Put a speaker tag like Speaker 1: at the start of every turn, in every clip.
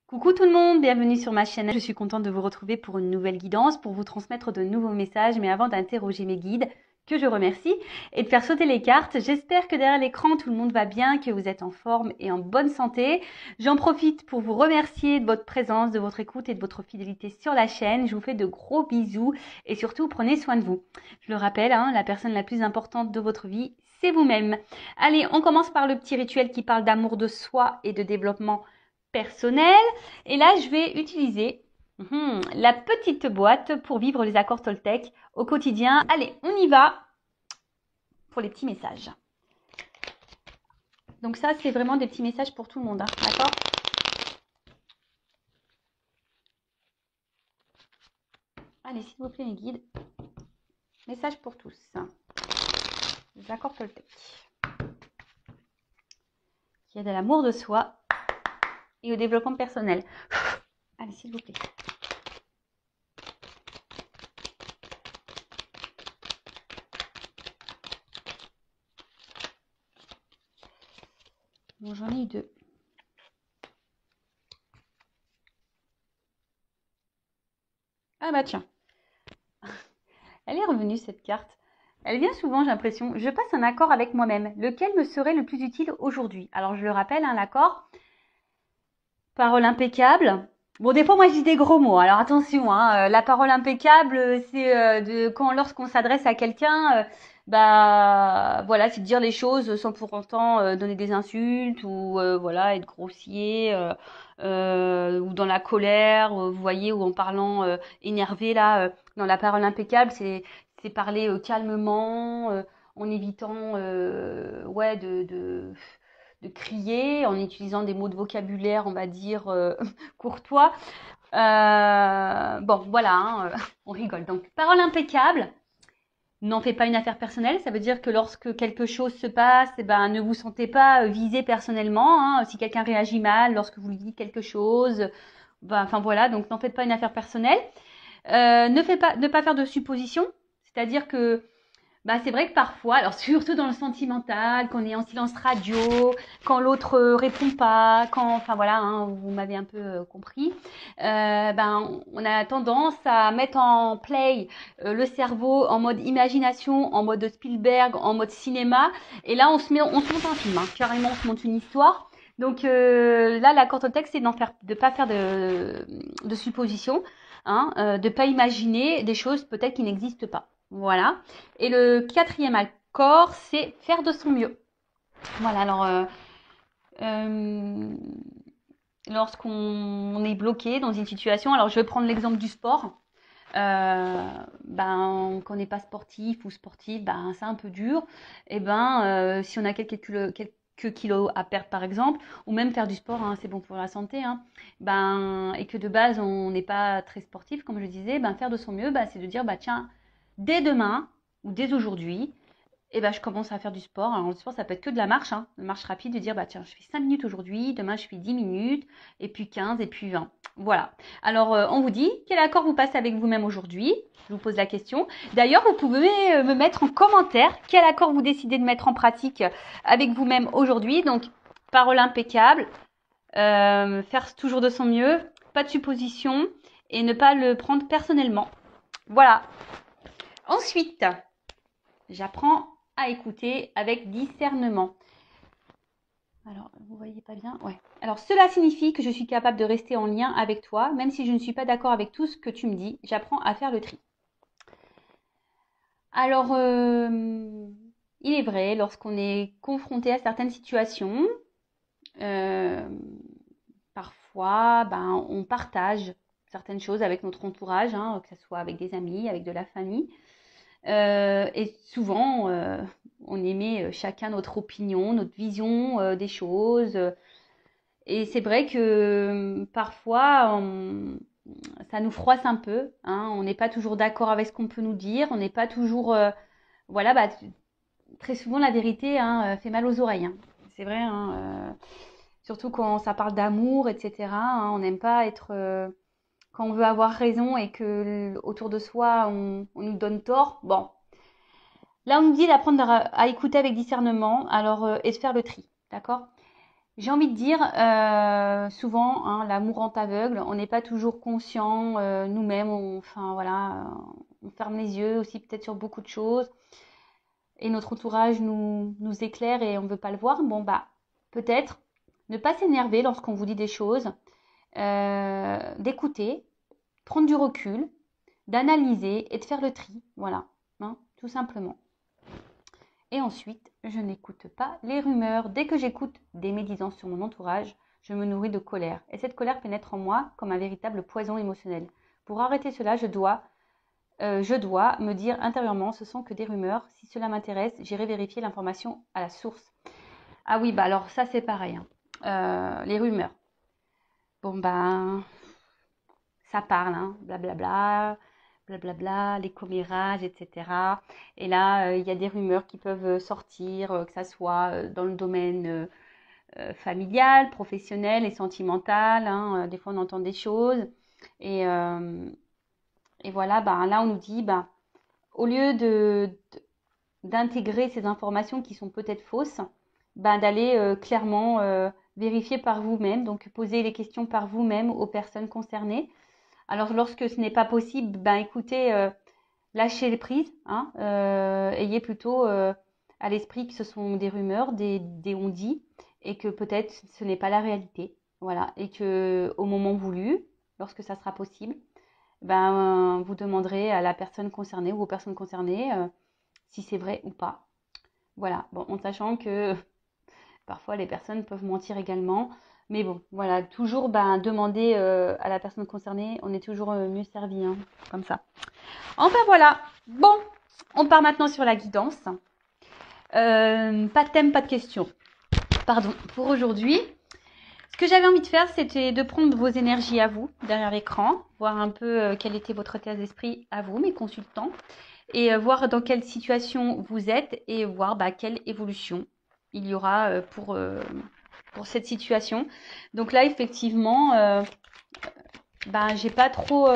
Speaker 1: Coucou tout le monde, bienvenue sur ma chaîne. Je suis contente de vous retrouver pour une nouvelle guidance, pour vous transmettre de nouveaux messages. Mais avant d'interroger mes guides, que je remercie, et de faire sauter les cartes, j'espère que derrière l'écran, tout le monde va bien, que vous êtes en forme et en bonne santé. J'en profite pour vous remercier de votre présence, de votre écoute et de votre fidélité sur la chaîne. Je vous fais de gros bisous et surtout, prenez soin de vous. Je le rappelle, la personne la plus importante de votre vie, c'est vous-même. Allez, on commence par le petit rituel qui parle d'amour de soi et de développement personnel. Et là, je vais utiliser la petite boîte pour vivre les accords Toltec au quotidien. Allez, on y va pour les petits messages. Donc ça, c'est vraiment des petits messages pour tout le monde, d'accord? Allez, s'il vous plaît, mes guides. Message pour tous. Les accords Toltec. Qui aident à l'amour de soi et au développement personnel. Allez, s'il vous plaît. Bon, j'en ai eu deux. Ah bah tiens. Elle est revenue cette carte. Elle vient souvent, j'ai l'impression. Je passe un accord avec moi-même. Lequel me serait le plus utile aujourd'hui? Alors je le rappelle, l'accord. Parole impeccable. Bon, des fois, moi, je dis des gros mots. Alors attention, la parole impeccable, c'est lorsqu'on s'adresse à quelqu'un, voilà, c'est de dire les choses sans pour autant donner des insultes ou voilà, être grossier ou dans la colère. Vous voyez, ou en parlant énervé là, dans la parole impeccable, c'est parler calmement, en évitant ouais de crier, en utilisant des mots de vocabulaire, on va dire, courtois. Bon, voilà, on rigole. Donc, parole impeccable. N'en faites pas une affaire personnelle. Ça veut dire que lorsque quelque chose se passe, ne vous sentez pas visé personnellement. Si quelqu'un réagit mal lorsque vous lui dites quelque chose, enfin voilà, donc n'en faites pas une affaire personnelle. Ne pas faire de suppositions. C'est-à-dire que c'est vrai que parfois, alors surtout dans le sentimental, quand on est en silence radio, quand l'autre répond pas, enfin voilà, vous m'avez un peu compris, on a tendance à mettre en play le cerveau en mode imagination, en mode Spielberg, en mode cinéma, et là on se monte un film, carrément on se monte une histoire. Donc là, l'accord au texte, c'est de pas faire de suppositions, de pas imaginer des choses peut-être qui n'existent pas. Voilà. Et le quatrième accord, c'est faire de son mieux. Voilà, alors lorsqu'on est bloqué dans une situation, alors je vais prendre l'exemple du sport. Quand on n'est pas sportif ou sportive, c'est un peu dur. Et si on a quelques kilos à perdre par exemple, ou même faire du sport, c'est bon pour la santé, et que de base on n'est pas très sportif, comme je disais, faire de son mieux, c'est de dire tiens, dès demain ou dès aujourd'hui, je commence à faire du sport. Alors, le sport, ça peut être que de la marche, une marche rapide, de dire, tiens, je fais 5 minutes aujourd'hui, demain, je fais 10 minutes, et puis 15, et puis 20. Voilà. Alors, on vous dit, quel accord vous passez avec vous-même aujourd'hui? Je vous pose la question. D'ailleurs, vous pouvez me mettre en commentaire quel accord vous décidez de mettre en pratique avec vous-même aujourd'hui. Donc, parole impeccable, faire toujours de son mieux, pas de supposition, et ne pas le prendre personnellement. Voilà. Ensuite, j'apprends à écouter avec discernement. Alors, vous voyez pas bien? Ouais. Alors, cela signifie que je suis capable de rester en lien avec toi, même si je ne suis pas d'accord avec tout ce que tu me dis. J'apprends à faire le tri. Alors, il est vrai, lorsqu'on est confronté à certaines situations, parfois, on partage certaines choses avec notre entourage, que ce soit avec des amis, avec de la famille. Et souvent, on émet chacun notre opinion, notre vision des choses. Et c'est vrai que parfois, ça nous froisse un peu. On n'est pas toujours d'accord avec ce qu'on peut nous dire. On n'est pas toujours... voilà, très souvent, la vérité fait mal aux oreilles. C'est vrai, surtout quand ça parle d'amour, etc. On n'aime pas être... quand on veut avoir raison et que autour de soi, on nous donne tort. Bon, là, on nous dit d'apprendre à écouter avec discernement, alors et de faire le tri, d'accord? J'ai envie de dire, souvent, hein, l'amour rend aveugle. On n'est pas toujours conscient nous-mêmes. Enfin voilà, on ferme les yeux aussi peut-être sur beaucoup de choses. Et notre entourage nous éclaire et on ne veut pas le voir. Bon bah peut-être ne pas s'énerver lorsqu'on vous dit des choses, d'écouter, prendre du recul, d'analyser et de faire le tri. Voilà, hein, tout simplement. Et ensuite, je n'écoute pas les rumeurs. Dès que j'écoute des médisances sur mon entourage, je me nourris de colère. Et cette colère pénètre en moi comme un véritable poison émotionnel. Pour arrêter cela, je dois me dire intérieurement, ce sont que des rumeurs. Si cela m'intéresse, j'irai vérifier l'information à la source. Ah oui, bah alors ça c'est pareil, hein. Les rumeurs. Bon ben, ça parle, hein, blablabla, blablabla, les commérages, etc. Et là, il y a des rumeurs qui peuvent sortir, que ça soit dans le domaine familial, professionnel et sentimental. Hein. Des fois, on entend des choses. Et voilà, ben, là, on nous dit, ben, au lieu d'intégrer ces informations qui sont peut-être fausses, ben, d'aller clairement vérifier par vous-même, donc poser les questions par vous-même aux personnes concernées. Alors, lorsque ce n'est pas possible, ben écoutez, lâchez les prises, hein, ayez plutôt à l'esprit que ce sont des rumeurs, des on-dit, et que peut-être ce n'est pas la réalité. Voilà, et que au moment voulu, lorsque ça sera possible, ben vous demanderez à la personne concernée ou aux personnes concernées si c'est vrai ou pas. Voilà, bon, en sachant que parfois les personnes peuvent mentir également. Mais bon, voilà, toujours ben, demander à la personne concernée, on est toujours mieux servi, hein, comme ça. Enfin voilà, bon, on part maintenant sur la guidance. Pas de thème, pas de question. Pardon, pour aujourd'hui. Ce que j'avais envie de faire, c'était de prendre vos énergies à vous, derrière l'écran, voir un peu quel était votre état d'esprit à vous, mes consultants, et voir dans quelle situation vous êtes et voir bah, quelle évolution il y aura pour cette situation. Donc là, effectivement, j'ai pas trop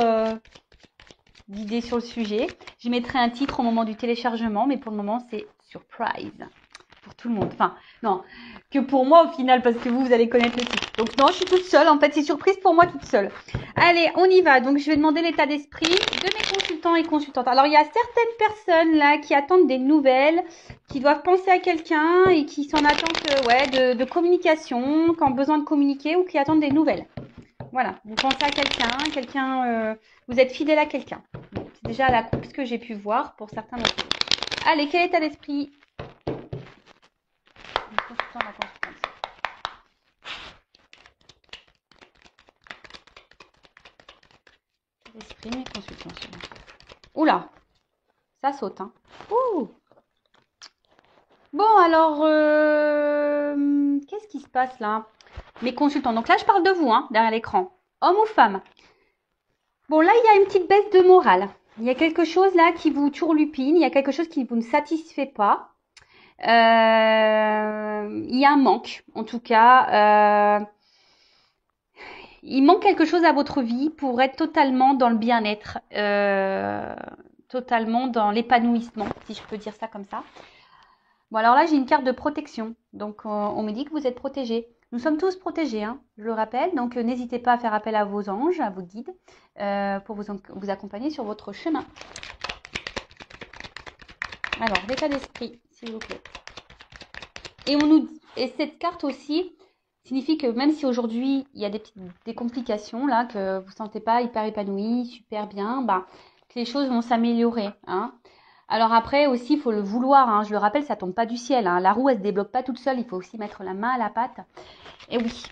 Speaker 1: d'idées sur le sujet. Je mettrai un titre au moment du téléchargement, mais pour le moment, c'est surprise pour tout le monde. Enfin, non, que pour moi au final, parce que vous allez connaître le titre. Donc non, je suis toute seule. En fait, c'est surprise pour moi toute seule. Allez, on y va. Donc, je vais demander l'état d'esprit de mes consultants et consultantes. Alors, il y a certaines personnes là qui attendent des nouvelles, qui doivent penser à quelqu'un et qui sont en attente de communication, qui ont besoin de communiquer ou qui attendent des nouvelles. Voilà, vous pensez à quelqu'un, vous êtes fidèle à quelqu'un. Bon, c'est déjà la coupe ce que j'ai pu voir pour certains d'entre vous. Allez, quel état d'esprit? L'esprit, mes consultants. Oula, ça saute, hein. Ouh. Bon, alors, qu'est-ce qui se passe là? Mes consultants. Donc là, je parle de vous, hein, derrière l'écran. Homme ou femme? Bon, là, il y a une petite baisse de morale. Il y a quelque chose là qui vous turlupine. Il y a quelque chose qui vous ne satisfait pas. Il y a un manque, en tout cas. Il manque quelque chose à votre vie pour être totalement dans le bien-être, totalement dans l'épanouissement, si je peux dire ça comme ça. Bon, alors là, j'ai une carte de protection. Donc, on me dit que vous êtes protégés. Nous sommes tous protégés, hein, je le rappelle. Donc, n'hésitez pas à faire appel à vos anges, à vos guides, pour vous accompagner sur votre chemin. Alors, l'état d'esprit, s'il vous plaît. Et cette carte aussi signifie que même si aujourd'hui, il y a des complications, là, que vous ne sentez pas hyper épanoui, super bien, que les choses vont s'améliorer, hein. Alors après aussi, il faut le vouloir, hein. Je le rappelle, ça tombe pas du ciel, hein. La roue, elle se débloque pas toute seule. Il faut aussi mettre la main à la pâte. Et oui.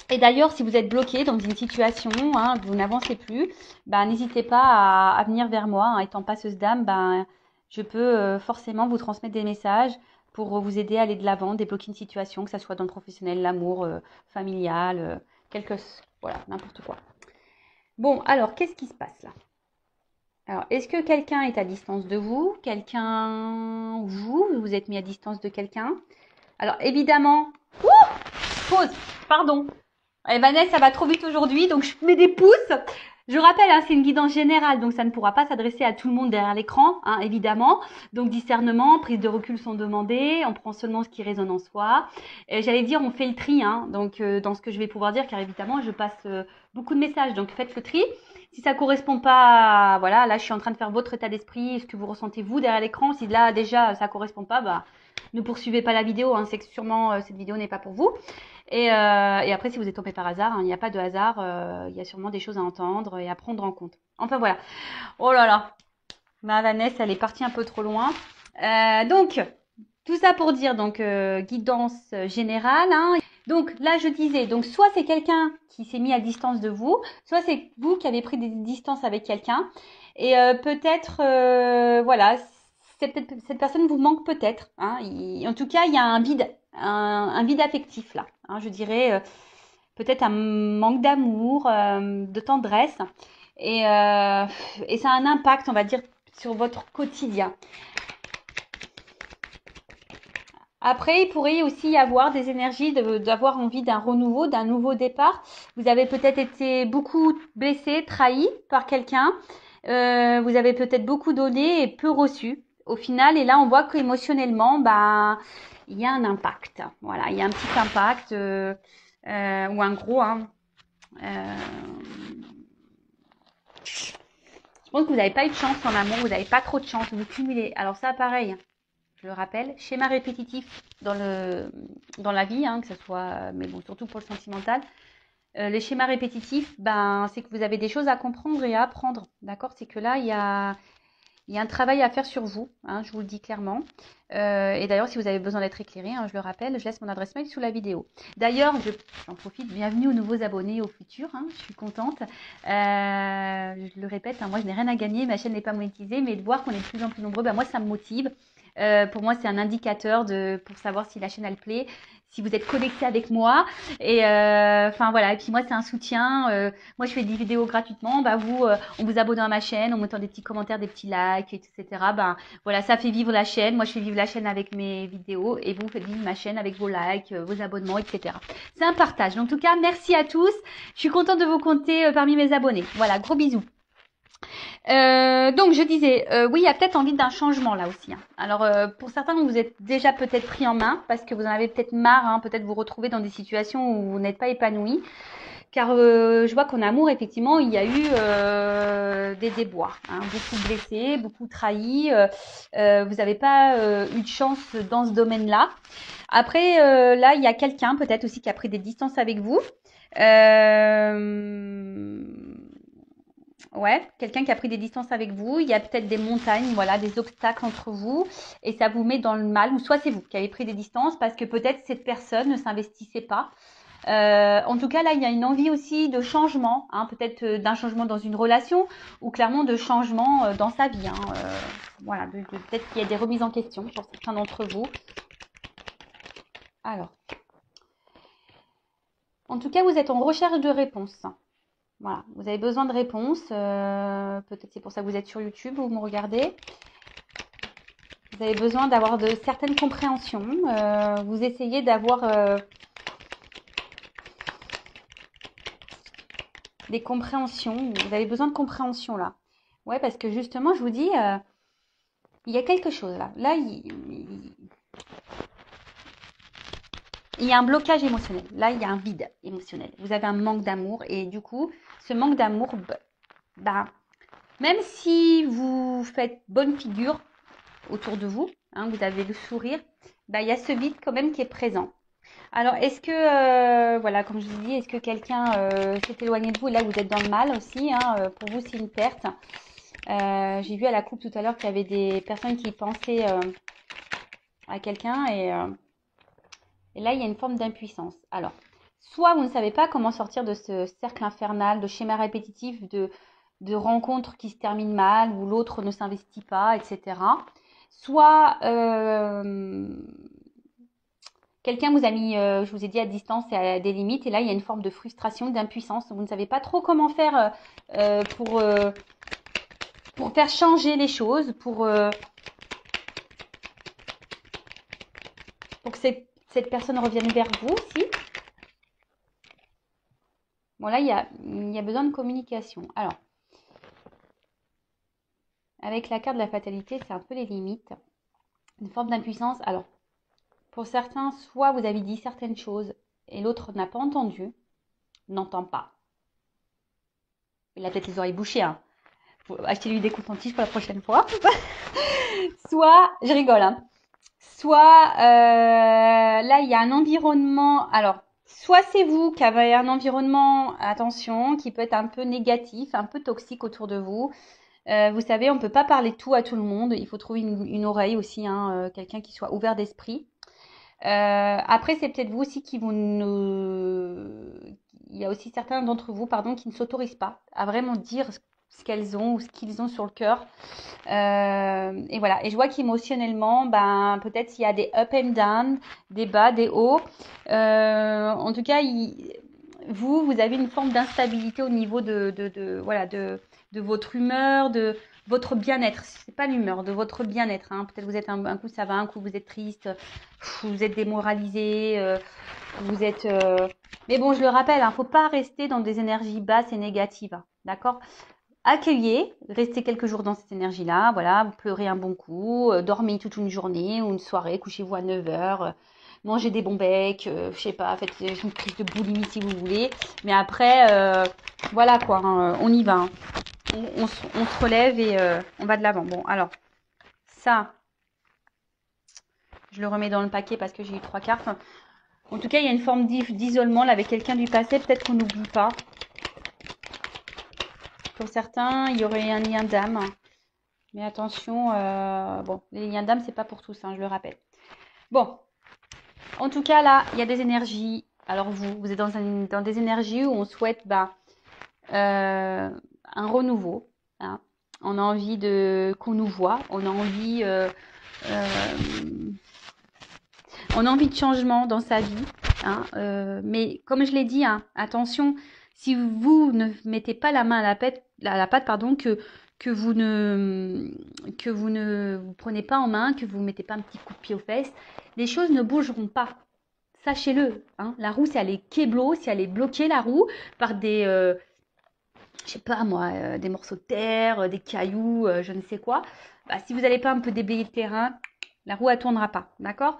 Speaker 1: Et d'ailleurs, si vous êtes bloqué dans une situation, hein, vous n'avancez plus, n'hésitez pas à venir vers moi. Hein. Étant passeuse d'âme, je peux forcément vous transmettre des messages pour vous aider à aller de l'avant, débloquer une situation, que ce soit dans le professionnel, l'amour, familial, voilà, n'importe quoi. Bon, alors, qu'est-ce qui se passe là? Alors, est-ce que quelqu'un est à distance de vous? Vous êtes mis à distance de quelqu'un? Alors, évidemment... Pause. Pardon. Allez, Vanessa, ça va trop vite aujourd'hui, donc je mets des pouces. Je rappelle, hein, c'est une guidance générale, donc ça ne pourra pas s'adresser à tout le monde derrière l'écran, hein, évidemment. Donc discernement, prise de recul sont demandées, on prend seulement ce qui résonne en soi. J'allais dire, on fait le tri, hein, donc dans ce que je vais pouvoir dire, car évidemment, je passe beaucoup de messages, donc faites le tri. Si ça correspond pas, voilà, là je suis en train de faire votre état d'esprit, ce que vous ressentez vous derrière l'écran. Si là déjà ça correspond pas, bah ne poursuivez pas la vidéo, hein, c'est que sûrement cette vidéo n'est pas pour vous. Et après, si vous êtes tombé par hasard, hein, il n'y a pas de hasard, il y a sûrement des choses à entendre et à prendre en compte. Enfin voilà. Oh là là, ma Vanessa, elle est partie un peu trop loin. Donc, tout ça pour dire, donc, guidance générale. Hein. Donc là, je disais, donc soit c'est quelqu'un qui s'est mis à distance de vous, soit c'est vous qui avez pris des distances avec quelqu'un. Et peut-être, voilà, peut-être, cette personne vous manque peut-être. Hein. En tout cas, il y a un vide, un vide affectif là. Hein, je dirais peut-être un manque d'amour, de tendresse. Et ça a un impact, on va dire, sur votre quotidien. Après, il pourrait aussi y avoir des énergies d'avoir envie d'un renouveau, d'un nouveau départ. Vous avez peut-être été beaucoup blessé, trahi par quelqu'un. Vous avez peut-être beaucoup donné et peu reçu. Au final, et là, on voit qu'émotionnellement, bah, il y a un impact. Voilà, il y a un petit impact ou un gros. Hein. Je pense que vous n'avez pas eu de chance en amour, vous n'avez pas trop de chance, vous cumulez. Alors ça, pareil, je le rappelle, schéma répétitif dans la vie, hein, que ce soit, mais bon, surtout pour le sentimental. Les schémas répétitifs, ben, c'est que vous avez des choses à comprendre et à apprendre, d'accord? C'est que là, il y a un travail à faire sur vous, hein, je vous le dis clairement. Et d'ailleurs, si vous avez besoin d'être éclairé, hein, je le rappelle, je laisse mon adresse mail sous la vidéo. D'ailleurs, j'en profite, bienvenue aux nouveaux abonnés au futur, hein, je suis contente. Je le répète, hein, moi je n'ai rien à gagner, ma chaîne n'est pas monétisée, mais de voir qu'on est de plus en plus nombreux, ben, moi ça me motive. Pour moi, c'est un indicateur pour savoir si la chaîne elle plaît, si vous êtes connecté avec moi. Et enfin voilà. Et puis moi, c'est un soutien. Moi, je fais des vidéos gratuitement. Bah vous, en vous abonnant à ma chaîne, en mettant des petits commentaires, des petits likes, etc. Ben voilà, ça fait vivre la chaîne. Moi, je fais vivre la chaîne avec mes vidéos et vous faites vivre ma chaîne avec vos likes, vos abonnements, etc. C'est un partage. Donc, en tout cas, merci à tous. Je suis contente de vous compter parmi mes abonnés. Voilà, gros bisous. Donc je disais, oui, il y a peut-être envie d'un changement là aussi. Hein. Alors pour certains, vous êtes déjà peut-être pris en main parce que vous en avez peut-être marre, hein, peut-être vous retrouver dans des situations où vous n'êtes pas épanoui. Car je vois qu'en amour, effectivement, il y a eu des déboires, hein, beaucoup blessés, beaucoup trahis. Vous n'avez pas eu de chance dans ce domaine-là. Après, là, il y a quelqu'un peut-être aussi qui a pris des distances avec vous. Ouais, quelqu'un qui a pris des distances avec vous, il y a peut-être des montagnes, voilà, des obstacles entre vous, et ça vous met dans le mal, ou soit c'est vous qui avez pris des distances parce que peut-être cette personne ne s'investissait pas. En tout cas, là, il y a une envie aussi de changement, hein, peut-être d'un changement dans une relation, ou clairement de changement dans sa vie. Hein, voilà, peut-être qu'il y a des remises en question pour certains d'entre vous. Alors, en tout cas, vous êtes en recherche de réponses. Voilà, vous avez besoin de réponses. Peut-être c'est pour ça que vous êtes sur YouTube, vous me regardez. Vous avez besoin d'avoir de certaines compréhensions. Vous essayez d'avoir des compréhensions. Vous avez besoin de compréhension là. Ouais, parce que justement, je vous dis, il y a quelque chose là. Là, il y a un blocage émotionnel. Là, il y a un vide émotionnel. Vous avez un manque d'amour. Et du coup, ce manque d'amour, bah, même si vous faites bonne figure autour de vous, hein, vous avez le sourire, bah, il y a ce vide quand même qui est présent. Alors, est-ce que, voilà, comme je vous dis, est-ce que quelqu'un s'est éloigné de vous et là, vous êtes dans le mal aussi, hein, pour vous, c'est une perte. J'ai vu à la coupe tout à l'heure qu'il y avait des personnes qui pensaient à quelqu'un et là, il y a une forme d'impuissance. Alors, soit vous ne savez pas comment sortir de ce cercle infernal, de schéma répétitif, de rencontres qui se terminent mal, où l'autre ne s'investit pas, etc. Soit quelqu'un vous a mis, je vous ai dit, à distance et à des limites, et là, il y a une forme de frustration, d'impuissance. Vous ne savez pas trop comment faire pour faire changer les choses, pour que cette personne revienne vers vous aussi. Bon, là, il y a besoin de communication. Alors, avec la carte de la fatalité, c'est un peu les limites. Une forme d'impuissance. Alors, pour certains, soit vous avez dit certaines choses et l'autre n'a pas entendu, n'entend pas. Il a peut-être les oreilles bouchées, hein. Faut acheter lui des coton-tiges pour la prochaine fois. Soit, je rigole, hein. Soit, là, il y a un environnement. Alors, soit c'est vous qui avez un environnement, attention, qui peut être un peu négatif, un peu toxique autour de vous. Vous savez, on ne peut pas parler tout à tout le monde. Il faut trouver une oreille aussi, hein, quelqu'un qui soit ouvert d'esprit. Après, c'est peut-être vous aussi qui vous ne... Il y a aussi certains d'entre vous, pardon, qui ne s'autorisent pas à vraiment dire ce qu'elles ont ou ce qu'ils ont sur le cœur. Et voilà. Et je vois qu'émotionnellement, ben, peut-être il y a des up and down, des bas, des hauts. En tout cas, vous avez une forme d'instabilité au niveau voilà, de votre humeur, de votre bien-être. C'est pas l'humeur, de votre bien-être. Hein. Peut-être vous êtes un coup ça va, un coup vous êtes triste, vous êtes démoralisé, vous êtes. Mais bon, je le rappelle, hein, faut pas rester dans des énergies basses et négatives. Hein, d'accord? Accueillez, restez quelques jours dans cette énergie-là, voilà, vous pleurez un bon coup, dormez toute une journée ou une soirée, couchez-vous à 9h, mangez des bons becs, je sais pas, faites une crise de boulimie si vous voulez, mais après, voilà quoi, hein, on y va, hein. On se relève et on va de l'avant. Bon, alors, ça, je le remets dans le paquet parce que j'ai eu 3 cartes. En tout cas, il y a une forme d'isolement là avec quelqu'un du passé, peut-être qu'on n'oublie pas. Pour certains, il y aurait un lien d'âme. Mais attention, bon, les liens d'âme, c'est pas pour tous, hein, je le rappelle. Bon, en tout cas, là, il y a des énergies. Alors vous êtes dans des énergies où on souhaite un renouveau. Hein. On a envie qu'on nous voit. On a envie de changement dans sa vie. Hein, mais comme je l'ai dit, hein, attention, si vous ne mettez pas la main à la pâte, pardon, que vous ne vous prenez pas en main, que vous ne mettez pas un petit coup de pied aux fesses, les choses ne bougeront pas. Sachez-le. Hein, la roue, si elle est kéblo, si elle est bloquée, la roue, par des, je sais pas moi, des morceaux de terre, des cailloux, je ne sais quoi, bah, si vous n'allez pas un peu déblayer le terrain, la roue, elle tournera pas. D'accord?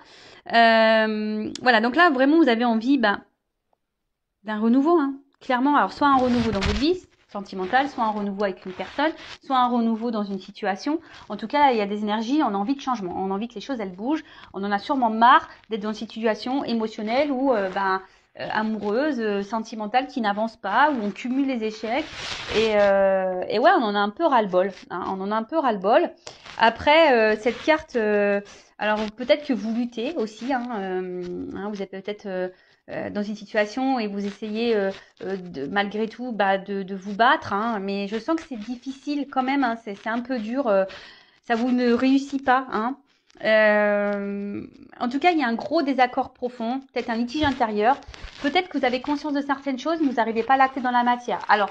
Speaker 1: Voilà, donc là, vraiment, vous avez envie d'un renouveau. Hein, clairement, alors soit un renouveau dans votre vie sentimentale, soit un renouveau avec une personne, soit un renouveau dans une situation. En tout cas, là, il y a des énergies, on a envie de changement, on a envie que les choses, elles bougent. On en a sûrement marre d'être dans une situation émotionnelle ou amoureuse, sentimentale qui n'avance pas, où on cumule les échecs. Et ouais, on en a un peu ras-le-bol. Hein, on en a un peu ras-le-bol. Après, cette carte, alors peut-être que vous luttez aussi. Hein, vous êtes peut-être dans une situation et vous essayez malgré tout de vous battre. Hein, mais je sens que c'est difficile quand même. Hein, c'est un peu dur. Ça vous ne réussit pas. Hein. En tout cas, il y a un gros désaccord profond, peut-être un litige intérieur. Peut-être que vous avez conscience de certaines choses, mais vous n'arrivez pas à l'acter dans la matière. Alors,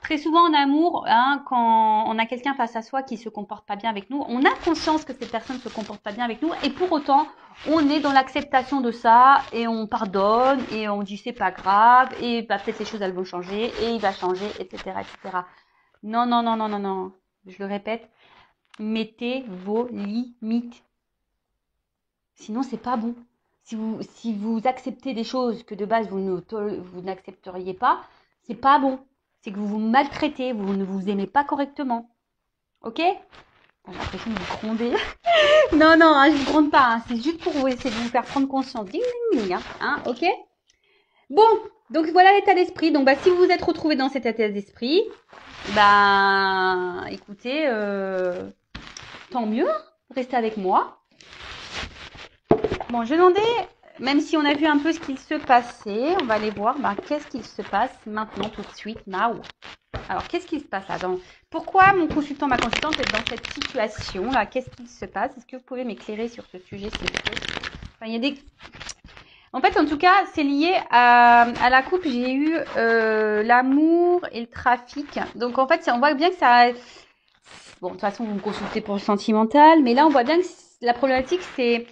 Speaker 1: très souvent en amour, hein, quand on a quelqu'un face à soi qui se comporte pas bien avec nous, on a conscience que cette personne se comporte pas bien avec nous, et pour autant, on est dans l'acceptation de ça, et on pardonne, et on dit c'est pas grave, et peut-être les choses elles vont changer, et il va changer, etc., etc. Non, non, non, non, non, non. Je le répète, mettez vos limites. Sinon, c'est pas bon. Si vous acceptez des choses que de base vous n'accepteriez pas, c'est pas bon. C'est que vous vous maltraitez, vous ne vous aimez pas correctement. Ok? J'ai l'impression de vous gronder. Non, non, hein, je vous gronde pas. Hein, c'est juste pour vous essayer de vous faire prendre conscience. Ding, ding, ding. Hein, ok? Bon, donc voilà l'état d'esprit. Donc si vous vous êtes retrouvé dans cet état d'esprit, écoutez, tant mieux. Restez avec moi. Bon, je demandais, même si on a vu un peu ce qu'il se passait, on va aller voir qu'est-ce qu'il se passe maintenant, tout de suite, now. Alors, qu'est-ce qui se passe là Pourquoi mon consultant, ma consultante est dans cette situation-là? Qu'est-ce qu'il se passe? Est-ce que vous pouvez m'éclairer sur ce sujet, s'il vous plaît? Enfin, il y a des... En fait, en tout cas, c'est lié à la coupe. J'ai eu l'amour et le trafic. Donc, en fait, on voit bien que ça... Bon, de toute façon, vous me consultez pour le sentimental. Mais là, on voit bien que la problématique, c'est...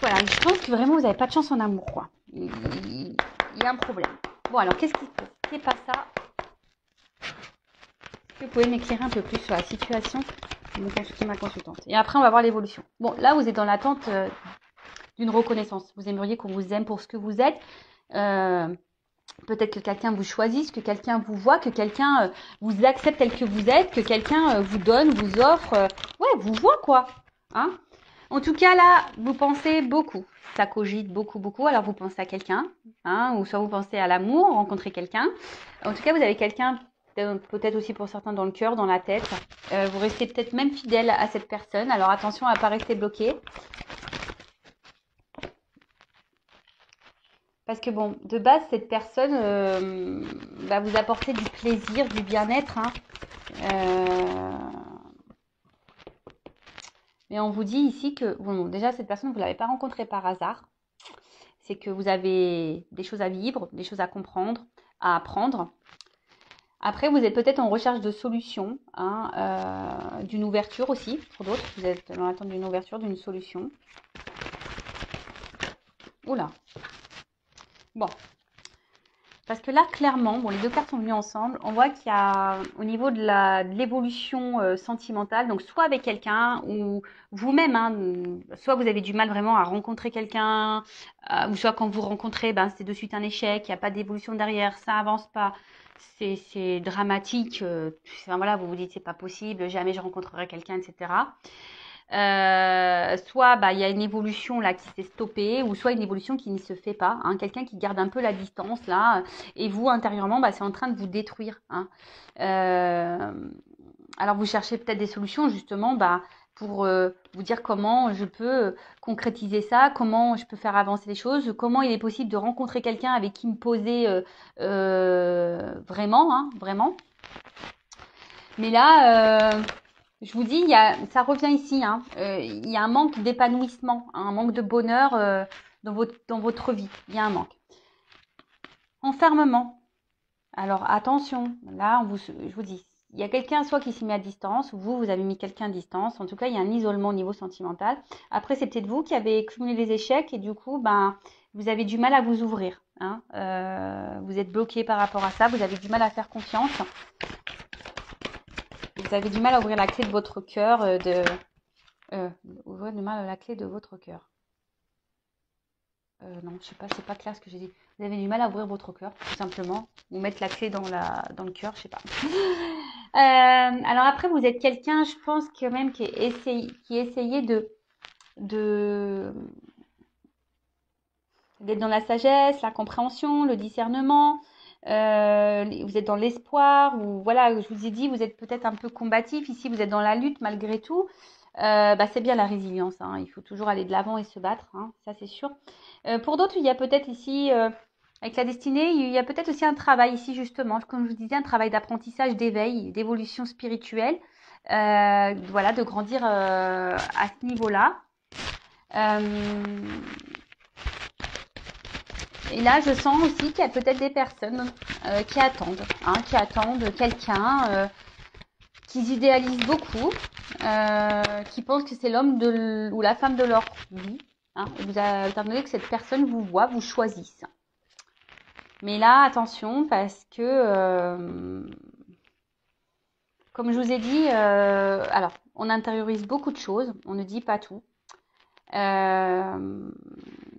Speaker 1: Voilà, je pense que vraiment, vous n'avez pas de chance en amour, quoi. Il y a un problème. Bon, alors, qu'est-ce qui se passe? C'est pas ça. Est-ce que vous pouvez m'éclairer un peu plus sur la situation de ma consultante? Et après, on va voir l'évolution. Bon, là, vous êtes dans l'attente d'une reconnaissance. Vous aimeriez qu'on vous aime pour ce que vous êtes. Peut-être que quelqu'un vous choisisse, que quelqu'un vous voit, que quelqu'un vous accepte tel que vous êtes, que quelqu'un vous donne, vous offre, ouais, vous voit quoi. Hein? En tout cas, là, vous pensez beaucoup. Ça cogite beaucoup, beaucoup. Alors, vous pensez à quelqu'un, hein, ou soit vous pensez à l'amour, rencontrer quelqu'un. En tout cas, vous avez quelqu'un, peut-être aussi pour certains dans le cœur, dans la tête. Vous restez peut-être même fidèle à cette personne. Alors, attention à ne pas rester bloqué. Parce que bon, de base, cette personne va vous apporter du plaisir, du bien-être. Hein. Mais on vous dit ici que, bon, déjà, cette personne, vous ne l'avez pas rencontrée par hasard. C'est que vous avez des choses à vivre, des choses à comprendre, à apprendre. Après, vous êtes peut-être en recherche de solutions, hein, d'une ouverture aussi, pour d'autres. Vous êtes dans l'attente d'une ouverture, d'une solution. Oula. Bon. Parce que là, clairement, bon, les deux cartes sont venues ensemble. On voit qu'il y a, au niveau de l'évolution sentimentale, donc soit avec quelqu'un ou vous-même, hein, soit vous avez du mal vraiment à rencontrer quelqu'un, ou soit quand vous rencontrez, ben, c'est de suite un échec, il n'y a pas d'évolution derrière, ça avance pas, c'est dramatique. Enfin, voilà, vous vous dites c'est pas possible, jamais je rencontrerai quelqu'un, etc. Soit bah, il y a une évolution là qui s'est stoppée, ou soit une évolution qui ne se fait pas, hein, quelqu'un qui garde un peu la distance là, et vous intérieurement bah, c'est en train de vous détruire. Hein. Euh, alors vous cherchez peut-être des solutions justement bah, pour vous dire comment je peux concrétiser ça, comment je peux faire avancer les choses, comment il est possible de rencontrer quelqu'un avec qui me poser vraiment, hein, vraiment. Mais là, je vous dis, ça revient ici. Hein, il y a un manque d'épanouissement, hein, un manque de bonheur dans votre vie. Il y a un manque. Enfermement. Alors attention, là, je vous dis, il y a quelqu'un soit qui s'est mis à distance, ou vous avez mis quelqu'un à distance. En tout cas, il y a un isolement au niveau sentimental. Après, c'est peut-être vous qui avez cumulé les échecs et du coup, ben, vous avez du mal à vous ouvrir. Hein, vous êtes bloqué par rapport à ça, vous avez du mal à faire confiance. Vous avez du mal à ouvrir la clé de votre cœur, ouvrir du mal la clé de votre cœur. Non, je sais pas, c'est pas clair ce que j'ai dit. Vous avez du mal à ouvrir votre cœur, tout simplement. Ou mettre la clé dans le cœur, je sais pas. Alors après, vous êtes quelqu'un, je pense quand même qui essayait de d'être dans la sagesse, la compréhension, le discernement. Vous êtes dans l'espoir, ou voilà, je vous ai dit, vous êtes peut-être un peu combatif. Ici, vous êtes dans la lutte malgré tout. Bah, c'est bien la résilience. Hein. Il faut toujours aller de l'avant et se battre, hein, ça c'est sûr. Pour d'autres, il y a peut-être ici, avec la destinée, il y a peut-être aussi un travail ici justement, comme je vous disais, un travail d'apprentissage, d'éveil, d'évolution spirituelle. Voilà, de grandir à ce niveau-là. Et là, je sens aussi qu'il y a peut-être des personnes qui attendent quelqu'un, qui idéalisent beaucoup, qui pensent que c'est l'homme ou la femme de leur vie. Hein, et vous attendez que cette personne vous voit, vous choisisse. Mais là, attention, parce que, comme je vous ai dit, alors, on intériorise beaucoup de choses, on ne dit pas tout.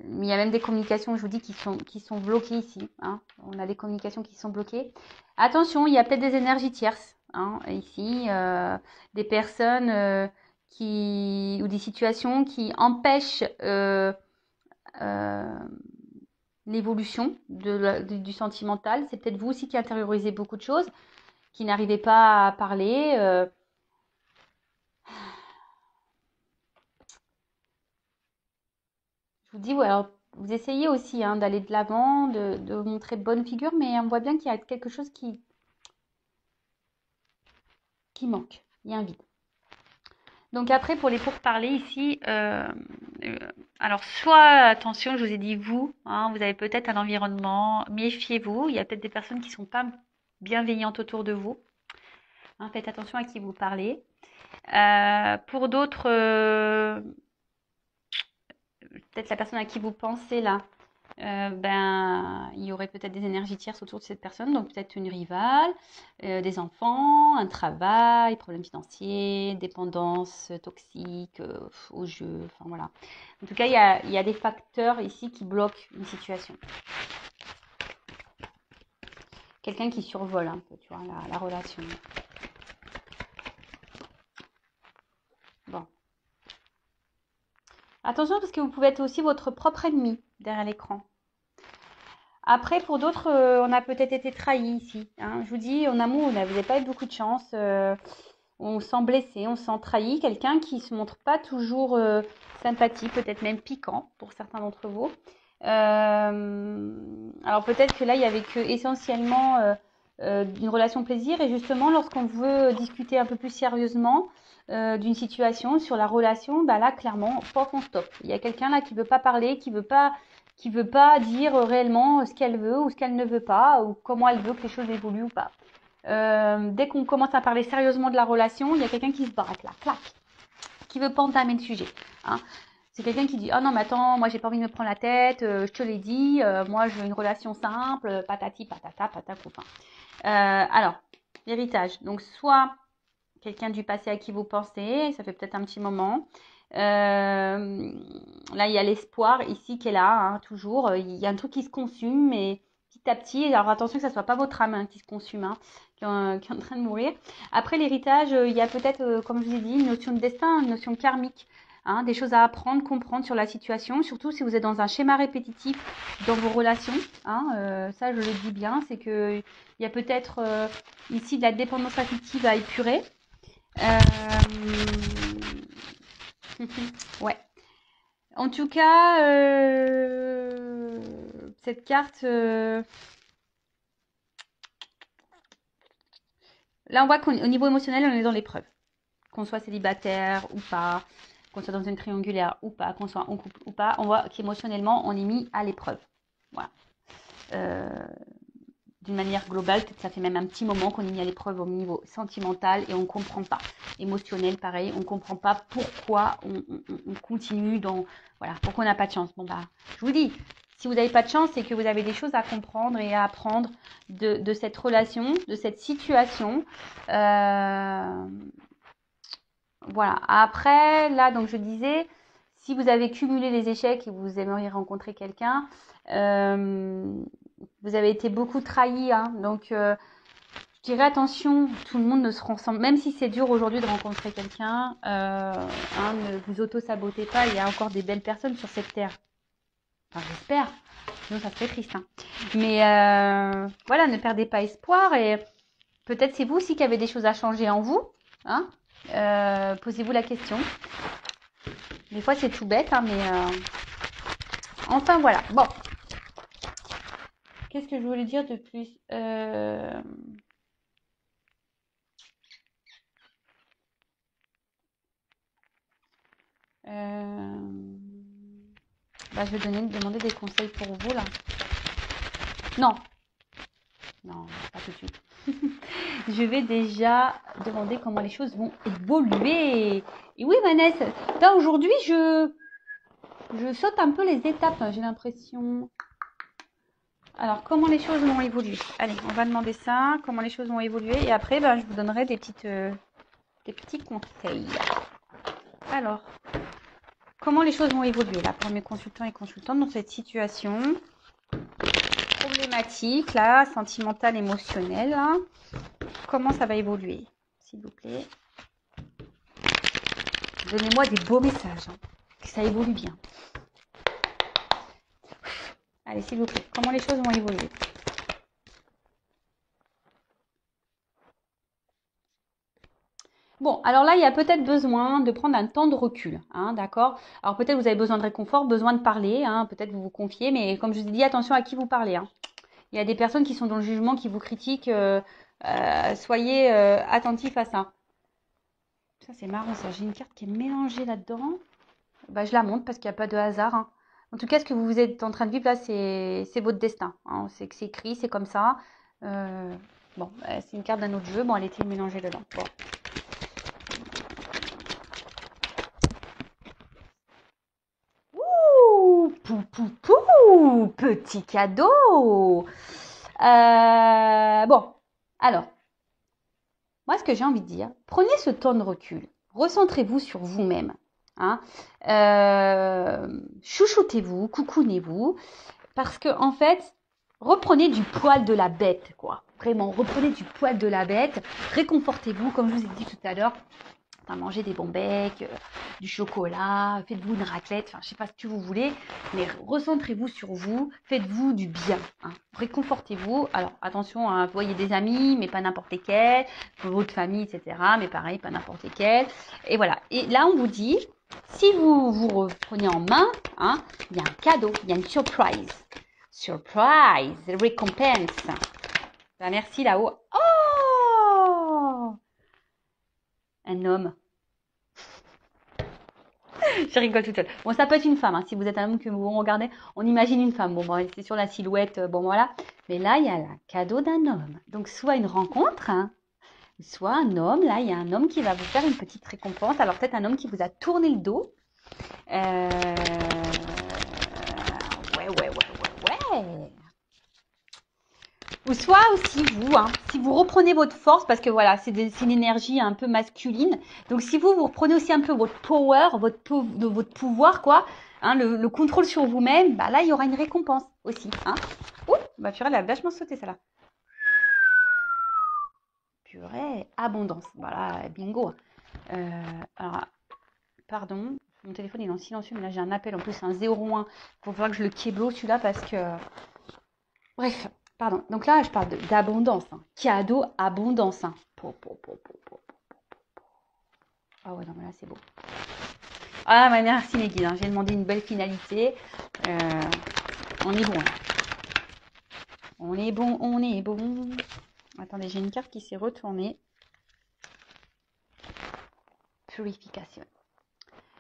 Speaker 1: Il y a même des communications, je vous dis, qui sont bloquées ici. Hein. On a des communications qui sont bloquées. Attention, il y a peut-être des énergies tierces hein, ici, des personnes ou des situations qui empêchent euh, l'évolution du sentimental. C'est peut-être vous aussi qui intériorisez beaucoup de choses, qui n'arrivez pas à parler. Je vous dis, ouais, alors, vous essayez aussi hein, d'aller de l'avant, de montrer bonne figure, mais on voit bien qu'il y a quelque chose qui manque. Il y a un vide. Donc après, pour les pourparlers ici, euh, alors soit, attention, je vous ai dit vous, hein, vous avez peut-être un environnement, méfiez-vous, il y a peut-être des personnes qui ne sont pas bienveillantes autour de vous. Hein, faites attention à qui vous parlez. Pour d'autres, peut-être la personne à qui vous pensez là, ben, il y aurait peut-être des énergies tierces autour de cette personne, donc peut-être une rivale, des enfants, un travail, problèmes financiers, dépendance toxique au jeu, enfin voilà. En tout cas, il y a des facteurs ici qui bloquent une situation. Quelqu'un qui survole un peu, tu vois, la relation. Bon. Attention parce que vous pouvez être aussi votre propre ennemi derrière l'écran. Après, pour d'autres, on a peut-être été trahi ici. Hein. Je vous dis, en amour, vous n'avez pas eu beaucoup de chance. On se sent blessé, on se sent trahi. Quelqu'un qui se montre pas toujours sympathique, peut-être même piquant pour certains d'entre vous. Alors peut-être que là, il y avait que essentiellement une relation plaisir. Et justement, lorsqu'on veut discuter un peu plus sérieusement d'une situation sur la relation, bah là, clairement, paf, on stop. Il y a quelqu'un là qui veut pas parler, qui veut pas dire réellement ce qu'elle veut ou ce qu'elle ne veut pas, ou comment elle veut que les choses évoluent ou pas. Dès qu'on commence à parler sérieusement de la relation, il y a quelqu'un qui se braque là, clac, qui veut pas entamer le sujet. Hein. C'est quelqu'un qui dit oh non mais attends, moi j'ai pas envie de me prendre la tête, je te l'ai dit, moi je veux une relation simple, patati patata patacoupa. Alors l'héritage, donc soit quelqu'un du passé à qui vous pensez, ça fait peut-être un petit moment. Là, il y a l'espoir ici qui est là, hein, toujours. Il y a un truc qui se consume, mais petit à petit. Alors attention que ça soit pas votre âme hein, qui se consume, hein, qui est en train de mourir. Après l'héritage, il y a peut-être, comme je vous ai dit, une notion de destin, une notion karmique. Hein, des choses à apprendre, comprendre sur la situation, surtout si vous êtes dans un schéma répétitif dans vos relations. Hein, ça, je le dis bien, c'est que il y a peut-être ici de la dépendance affective à épurer. Ouais. En tout cas, cette carte, là on voit qu'au niveau émotionnel, on est dans l'épreuve. Qu'on soit célibataire ou pas, qu'on soit dans une triangulaire ou pas, qu'on soit en couple ou pas, on voit qu'émotionnellement, on est mis à l'épreuve. Voilà. D'une manière globale, peut-être ça fait même un petit moment qu'on est mis à l'épreuve au niveau sentimental et on ne comprend pas. Émotionnel, pareil, on ne comprend pas pourquoi on continue dans... Voilà, pourquoi on n'a pas de chance. Bon, bah, je vous dis, si vous n'avez pas de chance, c'est que vous avez des choses à comprendre et à apprendre de cette relation, de cette situation. Voilà. Après, là, donc je disais, si vous avez cumulé les échecs et vous aimeriez rencontrer quelqu'un, vous avez été beaucoup trahi, hein, donc je dirais attention, tout le monde ne se ressemble, même si c'est dur aujourd'hui de rencontrer quelqu'un, hein, ne vous auto-sabotez pas, il y a encore des belles personnes sur cette terre. Enfin, j'espère, sinon ça serait triste. Hein. Mais voilà, ne perdez pas espoir et peut-être c'est vous aussi qui avez des choses à changer en vous. Hein. Posez-vous la question. Des fois c'est tout bête, hein, mais enfin voilà. Bon. Qu'est-ce que je voulais dire de plus bah, je vais demander des conseils pour vous là. Non, non, pas tout de suite. Je vais déjà demander comment les choses vont évoluer. Et oui, Vanessa, là aujourd'hui, je saute un peu les étapes, j'ai l'impression. Alors, comment les choses vont évoluer? Allez, on va demander ça, comment les choses vont évoluer. Et après, ben, je vous donnerai des petits conseils. Alors, comment les choses vont évoluer là pour mes consultants et consultantes dans cette situation problématique là, sentimentale, émotionnelle là. Comment ça va évoluer, s'il vous plaît? Donnez-moi des beaux messages, hein, que ça évolue bien. Allez, s'il vous plaît, comment les choses vont évoluer? Bon, alors là, il y a peut-être besoin de prendre un temps de recul, hein, d'accord? Alors peut-être vous avez besoin de réconfort, besoin de parler, hein, peut-être vous vous confiez, mais comme je vous ai dit, attention à qui vous parlez. Hein. Il y a des personnes qui sont dans le jugement, qui vous critiquent, soyez attentifs à ça. Ça, c'est marrant, ça. J'ai une carte qui est mélangée là-dedans. Bah, je la montre parce qu'il n'y a pas de hasard. Hein. En tout cas, ce que vous êtes en train de vivre là, c'est votre destin. Hein. C'est que c'est écrit, c'est comme ça. Bon, c'est une carte d'un autre jeu. Bon, elle était mélangée dedans. Bon. Ouh, pou, pou, pou. Ouh, petit cadeau. Bon, alors, moi, ce que j'ai envie de dire, prenez ce temps de recul. Recentrez-vous sur vous-même. Hein. Chouchoutez-vous, coucounez-vous. Parce que, en fait, reprenez du poil de la bête, quoi. Vraiment, reprenez du poil de la bête. Réconfortez-vous, comme je vous ai dit tout à l'heure. Enfin, mangez des bons becs, du chocolat, faites-vous une raclette, enfin, je sais pas ce que vous voulez, mais recentrez-vous sur vous, faites-vous du bien, hein. Réconfortez-vous. Alors, attention, hein, vous voyez des amis, mais pas n'importe lesquels, votre famille, etc., mais pareil, pas n'importe lesquels. Et voilà. Et là, on vous dit, si vous vous reprenez en main, hein, il y a un cadeau, il y a une surprise. Surprise, récompense. Ben, merci là-haut. Oh! Un homme. Je rigole toute seule. Bon, ça peut être une femme. Hein. Si vous êtes un homme que vous regardez, on imagine une femme. Bon, c'est sur la silhouette. Bon, voilà. Mais là, il y a le cadeau d'un homme. Donc, soit une rencontre, hein, soit un homme. Là, il y a un homme qui va vous faire une petite récompense. Alors, peut-être un homme qui vous a tourné le dos. Ouais. Ou soit aussi vous, hein, si vous reprenez votre force, parce que voilà, c'est une énergie un peu masculine. Donc si vous reprenez aussi un peu votre power, votre pouvoir, quoi, hein, le contrôle sur vous-même, bah là, il y aura une récompense aussi. Hein. Ouh, bah purée, elle a vachement sauté, celle-là. Purée, abondance. Voilà, bingo. Alors, pardon, mon téléphone est en silencieux, mais là, j'ai un appel. En plus, c'est un 01. Il faut voir que je le kéblo, celui-là, parce que... Bref. Pardon, donc là, je parle d'abondance. Hein. Cadeau, abondance. Hein. Ah ouais, non, mais là, c'est beau. Ah, bah, merci les guides. Hein. J'ai demandé une belle finalité. On est bon. Là. On est bon. Attendez, j'ai une carte qui s'est retournée. Purification.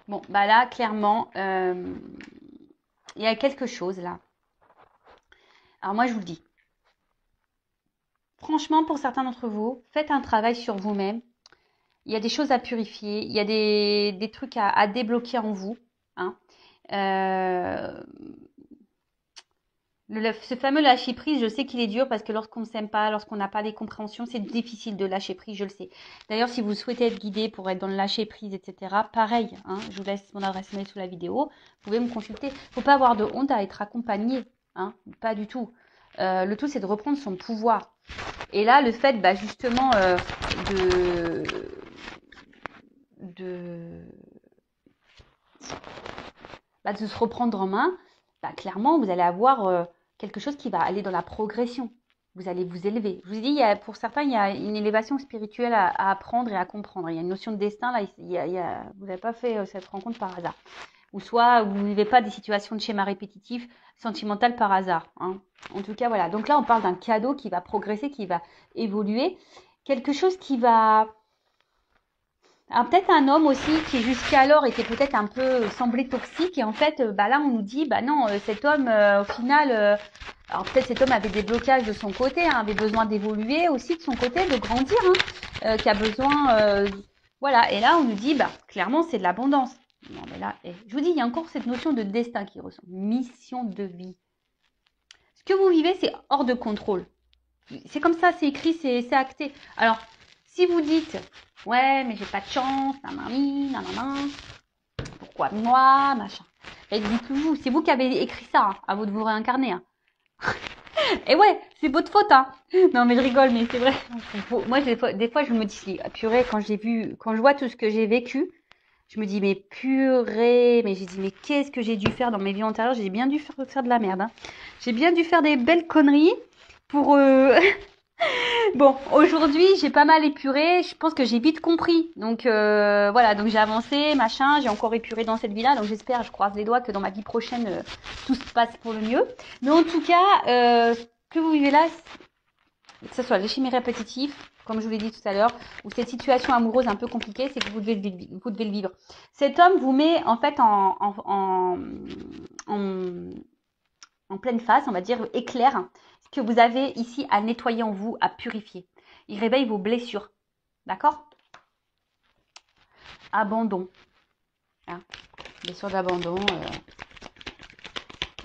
Speaker 1: Bon, bah là, clairement, il y a quelque chose là. Alors moi, je vous le dis. Franchement, pour certains d'entre vous, faites un travail sur vous-même. Il y a des choses à purifier, il y a des trucs à débloquer en vous. Hein. Ce fameux lâcher prise, je sais qu'il est dur parce que lorsqu'on ne s'aime pas, lorsqu'on n'a pas les compréhensions, c'est difficile de lâcher prise, je le sais. D'ailleurs, si vous souhaitez être guidé pour être dans le lâcher prise, etc., pareil, hein, je vous laisse mon adresse mail sous la vidéo, vous pouvez me consulter. Il ne faut pas avoir de honte à être accompagné, hein, pas du tout. Le tout, c'est de reprendre son pouvoir. Et là, le fait, bah, justement, de se reprendre en main, bah, clairement, vous allez avoir quelque chose qui va aller dans la progression. Vous allez vous élever. Je vous dis, pour certains, il y a une élévation spirituelle à apprendre et à comprendre. Il y a une notion de destin. Là, vous n'avez pas fait cette rencontre par hasard. Ou soit vous ne vivez pas des situations de schéma répétitif sentimental par hasard. Hein. En tout cas, voilà. Donc là, on parle d'un cadeau qui va progresser, qui va évoluer. Quelque chose qui va... Alors, peut-être un homme aussi qui jusqu'alors était peut-être un peu semblé toxique et en fait bah là on nous dit bah non cet homme au final alors peut-être cet homme avait des blocages de son côté, hein, avait besoin d'évoluer aussi de son côté, de grandir, hein, qui a besoin voilà et là on nous dit bah clairement c'est de l'abondance. Non mais là je vous dis il y a encore cette notion de destin qui ressort, mission de vie. Ce que vous vivez c'est hors de contrôle. C'est comme ça, c'est écrit, c'est acté. Alors si vous dites ouais, mais j'ai pas de chance, nanana, pourquoi moi, machin. Et dites-vous, c'est vous qui avez écrit ça, hein, à vous de vous réincarner. Hein. Et ouais, c'est votre faute, hein. Non, mais je rigole, mais c'est vrai. Moi, des fois, je me dis, purée, quand je vois tout ce que j'ai vécu, je me dis, mais purée, mais j'ai dit, mais qu'est-ce que j'ai dû faire dans mes vies antérieures? J'ai bien dû faire de la merde, hein. J'ai bien dû faire des belles conneries pour... Bon, aujourd'hui, j'ai pas mal épuré. Je pense que j'ai vite compris. Donc voilà, donc j'ai avancé, machin. J'ai encore épuré dans cette vie-là. Donc j'espère, je croise les doigts que dans ma vie prochaine, tout se passe pour le mieux. Mais en tout cas, ce que vous vivez là, que ce soit les chimie répétitifs, comme je vous l'ai dit tout à l'heure, ou cette situation amoureuse un peu compliquée, c'est que vous devez le vivre. Cet homme vous met en fait en pleine face, on va dire, éclaire ce que vous avez ici à nettoyer en vous, à purifier. Il réveille vos blessures. D'accord? Abandon. Hein, blessure d'abandon.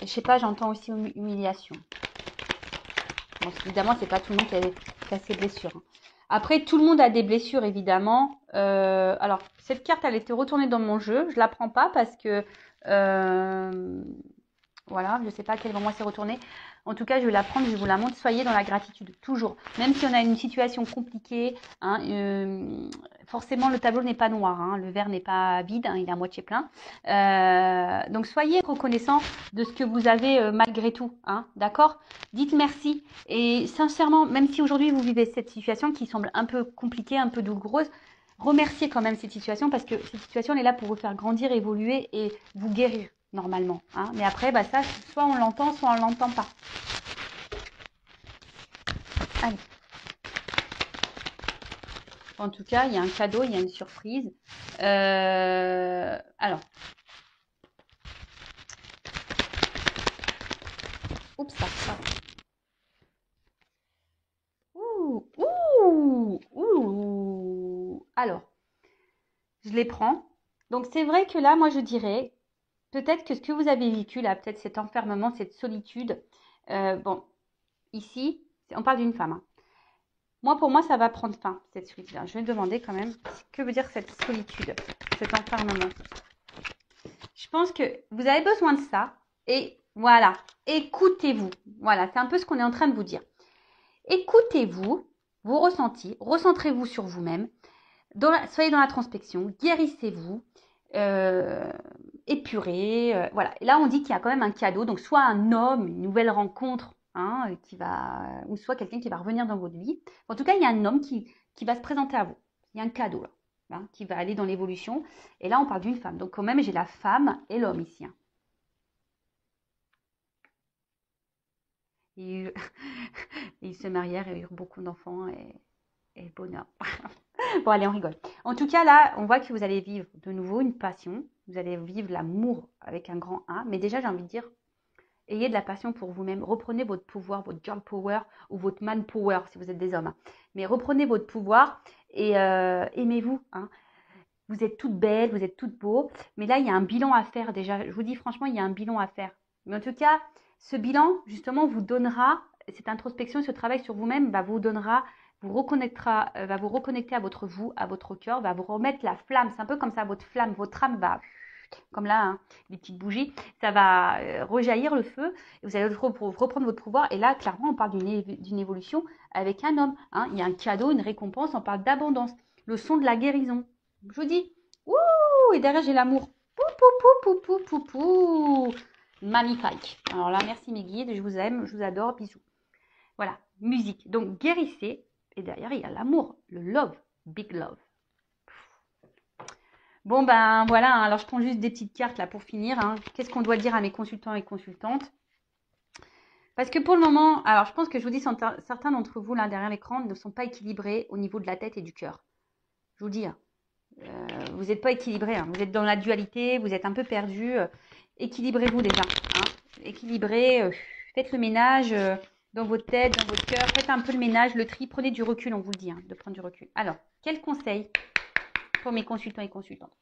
Speaker 1: Je sais pas, j'entends aussi humiliation. Bon, évidemment, c'est pas tout le monde qui a ces blessures, hein. Après, tout le monde a des blessures, évidemment. Alors, cette carte, elle était retournée dans mon jeu. Je la prends pas parce que voilà, je ne sais pas à quel moment c'est retourné. En tout cas, je vais la prendre, je vous la montre. Soyez dans la gratitude, toujours. Même si on a une situation compliquée, hein, forcément, le tableau n'est pas noir, hein, le verre n'est pas vide, hein, il est à moitié plein. Donc, soyez reconnaissants de ce que vous avez malgré tout, hein, d'accord? Dites merci. Et sincèrement, même si aujourd'hui, vous vivez cette situation qui semble un peu compliquée, un peu douloureuse, remerciez quand même cette situation parce que cette situation, elle est là pour vous faire grandir, évoluer et vous guérir normalement, hein. Mais après, bah ça, soit on l'entend, soit on l'entend pas. Allez. En tout cas, il y a un cadeau, il y a une surprise. Alors. Oups, ça. Ouh. Alors, je les prends. Donc, c'est vrai que là, moi, je dirais, peut-être que ce que vous avez vécu, là, peut-être cet enfermement, cette solitude. Bon, ici, on parle d'une femme, hein. Moi, pour moi, ça va prendre fin, cette solitude. Je vais demander quand même, que veut dire cette solitude, cet enfermement. Je pense que vous avez besoin de ça. Et voilà, écoutez-vous. Voilà, c'est un peu ce qu'on est en train de vous dire. Écoutez-vous, vos ressentis, recentrez-vous sur vous-même. Soyez dans la transpection, guérissez-vous, épurez. Voilà. Et là, on dit qu'il y a quand même un cadeau. Donc, soit un homme, une nouvelle rencontre, hein, ou soit quelqu'un qui va revenir dans votre vie. En tout cas, il y a un homme qui va se présenter à vous. Il y a un cadeau là, hein, qui va aller dans l'évolution. Et là, on parle d'une femme. Donc, quand même, j'ai la femme et l'homme ici, hein. Ils se marièrent et eurent beaucoup d'enfants et bonheur. Bon, allez, on rigole. En tout cas, là, on voit que vous allez vivre de nouveau une passion. Vous allez vivre l'amour avec un grand A. Mais déjà, j'ai envie de dire, ayez de la passion pour vous-même. Reprenez votre pouvoir, votre girl power ou votre man power si vous êtes des hommes, hein. Mais reprenez votre pouvoir et aimez-vous, hein. Vous êtes toutes belles, vous êtes toutes beaux. Mais là, il y a un bilan à faire déjà. Je vous dis franchement, il y a un bilan à faire. Mais en tout cas, ce bilan, justement, vous donnera, cette introspection, ce travail sur vous-même, vous donnera, vous reconnectera, va vous reconnecter à votre vous, à votre cœur, va vous remettre la flamme. C'est un peu comme ça, votre flamme, votre âme va, comme là, hein, les petites bougies, ça va rejaillir le feu. Et vous allez reprendre votre pouvoir. Et là, clairement, on parle d'une évolution avec un homme, hein. Il y a un cadeau, une récompense, on parle d'abondance. Le son de la guérison. Je vous dis, ouh, et derrière, j'ai l'amour. Pou, pou, pou, pou, pou, pou, pou. Magnifique. Alors là, merci mes guides, je vous aime, je vous adore, bisous. Voilà, musique. Donc, guérissez. Et derrière, il y a l'amour, le love, big love. Bon, ben voilà, hein. Alors je prends juste des petites cartes là pour finir, hein. Qu'est-ce qu'on doit dire à mes consultants et consultantes? Parce que pour le moment, alors je pense que je vous dis, certains d'entre vous là derrière l'écran ne sont pas équilibrés au niveau de la tête et du cœur. Je vous dis, hein. Vous n'êtes pas équilibré, hein. Vous êtes dans la dualité, vous êtes un peu perdu. Équilibrez-vous déjà, hein. Équilibrez, faites le ménage dans votre tête, dans votre cœur. Faites un peu le ménage, le tri. Prenez du recul, on vous le dit, hein, de prendre du recul. Alors, quel conseil pour mes consultants et consultantes?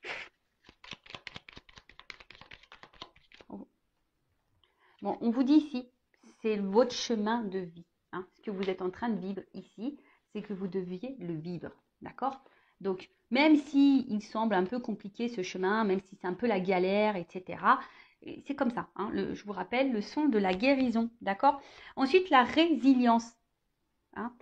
Speaker 1: Bon, on vous dit ici, c'est votre chemin de vie, hein. Ce que vous êtes en train de vivre ici, c'est que vous deviez le vivre, d'accord? Donc, même si il semble un peu compliqué ce chemin, même si c'est un peu la galère, etc., c'est comme ça, hein. Je vous rappelle, le son de la guérison, d'accord? Ensuite, la résilience, hein.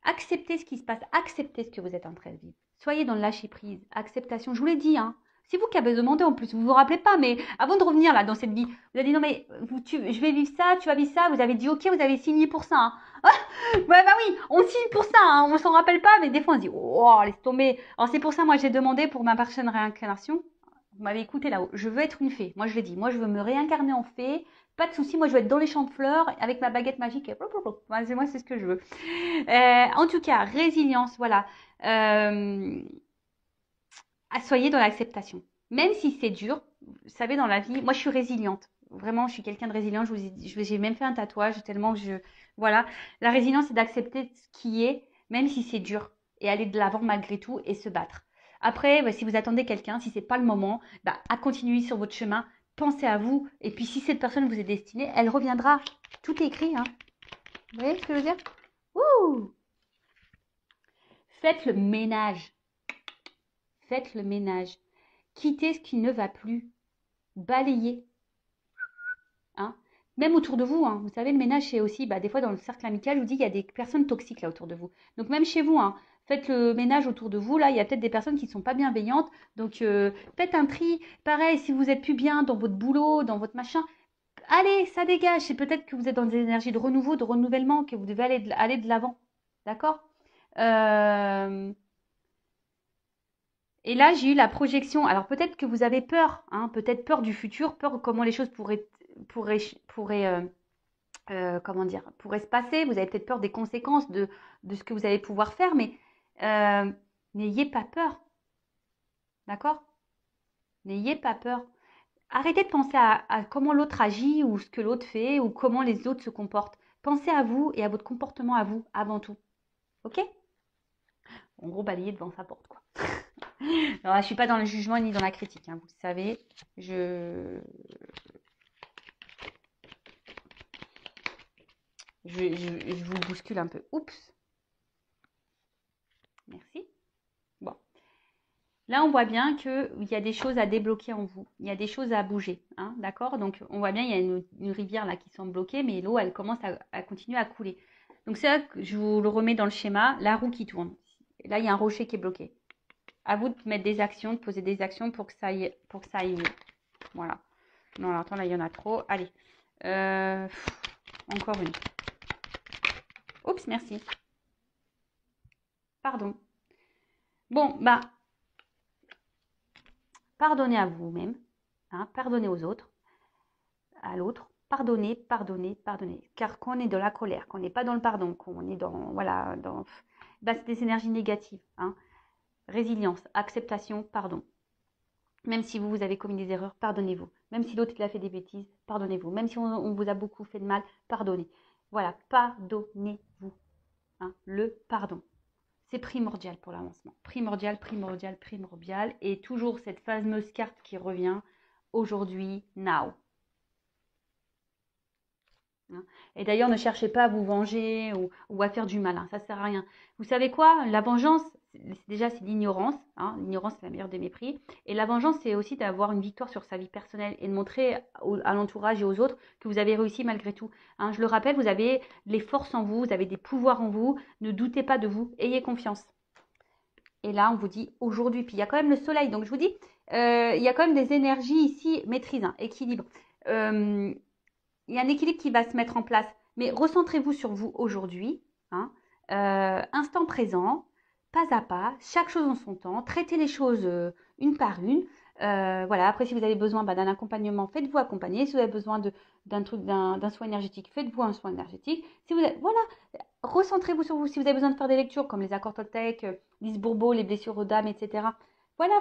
Speaker 1: Acceptez ce qui se passe, acceptez ce que vous êtes en train de vivre. Soyez dans le lâcher-prise, acceptation. Je vous l'ai dit, hein. C'est vous qui avez demandé en plus, vous ne vous rappelez pas, mais avant de revenir là dans cette vie, vous avez dit non mais je vais vivre ça, tu vas vivre ça, vous avez dit ok, vous avez signé pour ça, hein. Ouais, bah oui, on signe pour ça, hein, on s'en rappelle pas, mais des fois on se dit oh, laisse tomber. Alors c'est pour ça, moi j'ai demandé pour ma prochaine réincarnation, vous m'avez écouté là-haut, je veux être une fée, moi je l'ai dit, moi je veux me réincarner en fée, pas de souci, moi je veux être dans les champs de fleurs avec ma baguette magique, et moi c'est ce que je veux. En tout cas, résilience, voilà. Soyez dans l'acceptation. Même si c'est dur, vous savez, dans la vie, moi je suis résiliente. Vraiment, je suis quelqu'un de résilient. J'ai même fait un tatouage tellement que voilà. La résilience, c'est d'accepter ce qui est, même si c'est dur, et aller de l'avant malgré tout et se battre. Après, si vous attendez quelqu'un, si c'est pas le moment, à continuer sur votre chemin pensez à vous. Et puis, si cette personne vous est destinée, elle reviendra. Tout est écrit, hein. Vous voyez ce que je veux dire? Ouh! Faites le ménage. Faites le ménage. Quittez ce qui ne va plus. Balayez. Hein. Même autour de vous, hein. Vous savez, le ménage, c'est aussi, des fois dans le cercle amical, je vous dis, il y a des personnes toxiques là autour de vous. Donc même chez vous, hein, faites le ménage autour de vous. Là, il y a peut-être des personnes qui ne sont pas bienveillantes. Donc faites un tri. Pareil, si vous êtes plus bien dans votre boulot, dans votre machin, allez, ça dégage. C'est peut-être que vous êtes dans des énergies de renouveau, de renouvellement, que vous devez aller de l'avant. D'accord. Euh, Et là, j'ai eu la projection. Alors peut-être que vous avez peur, hein, peut-être peur du futur, peur de comment les choses pourraient, pourraient comment dire, pourraient se passer. Vous avez peut-être peur des conséquences de ce que vous allez pouvoir faire, mais euh, n'ayez pas peur, d'accord? N'ayez pas peur. Arrêtez de penser à comment l'autre agit ou ce que l'autre fait ou comment les autres se comportent. Pensez à vous et à votre comportement à vous avant tout, ok? En gros, balayer devant sa porte, quoi. Alors, je ne suis pas dans le jugement ni dans la critique, hein, vous le savez. Je vous bouscule un peu. Oups. Merci. Bon. Là, on voit bien qu'il y a des choses à débloquer en vous. Il y a des choses à bouger. Hein, d'accord? Donc, on voit bien il y a une rivière là qui semble bloquée, mais l'eau, elle commence à continuer à couler. Donc, c'est là que je vous le remets dans le schéma, la roue qui tourne. Et là, il y a un rocher qui est bloqué. À vous de mettre des actions, de poser des actions pour que ça aille mieux. Voilà. Non, alors, attends, là, il y en a trop. Allez. Encore une. Oups, merci. Pardon. Bon, pardonnez à vous-même, hein, pardonnez aux autres, à l'autre, pardonnez, pardonnez, pardonnez. Car quand on est dans la colère, quand on n'est pas dans le pardon, quand on est dans, voilà, c'est des énergies négatives. Hein. Résilience, acceptation, pardon. Même si vous avez commis des erreurs, pardonnez-vous. Même si l'autre il a fait des bêtises, pardonnez-vous. Même si on vous a beaucoup fait de mal, pardonnez. Voilà, pardonnez-vous. Hein, le pardon. C'est primordial pour l'avancement. Primordial, primordial, primordial. Et toujours cette fameuse carte qui revient aujourd'hui, now. Et d'ailleurs, ne cherchez pas à vous venger ou à faire du malin. Ça ne sert à rien. Vous savez quoi? La vengeance, déjà, c'est l'ignorance. Hein. L'ignorance, c'est la meilleure des mépris. Et la vengeance, c'est aussi d'avoir une victoire sur sa vie personnelle et de montrer à l'entourage et aux autres que vous avez réussi malgré tout. Hein, je le rappelle, vous avez les forces en vous, vous avez des pouvoirs en vous. Ne doutez pas de vous. Ayez confiance. Et là, on vous dit aujourd'hui, puis il y a quand même le soleil. Donc, je vous dis, il y a quand même des énergies ici, maîtrise, hein, équilibre. Il y a un équilibre qui va se mettre en place. Mais recentrez-vous sur vous aujourd'hui, hein, instant présent, pas à pas, chaque chose en son temps. Traitez les choses une par une. Voilà. Après, si vous avez besoin d'un accompagnement, faites-vous accompagner. Si vous avez besoin d'un soin énergétique, faites-vous un soin énergétique. Si vous avez, voilà, recentrez-vous sur vous. Si vous avez besoin de faire des lectures comme les accords Toltec, Lise Bourbeau, les blessures aux dames, etc. Voilà,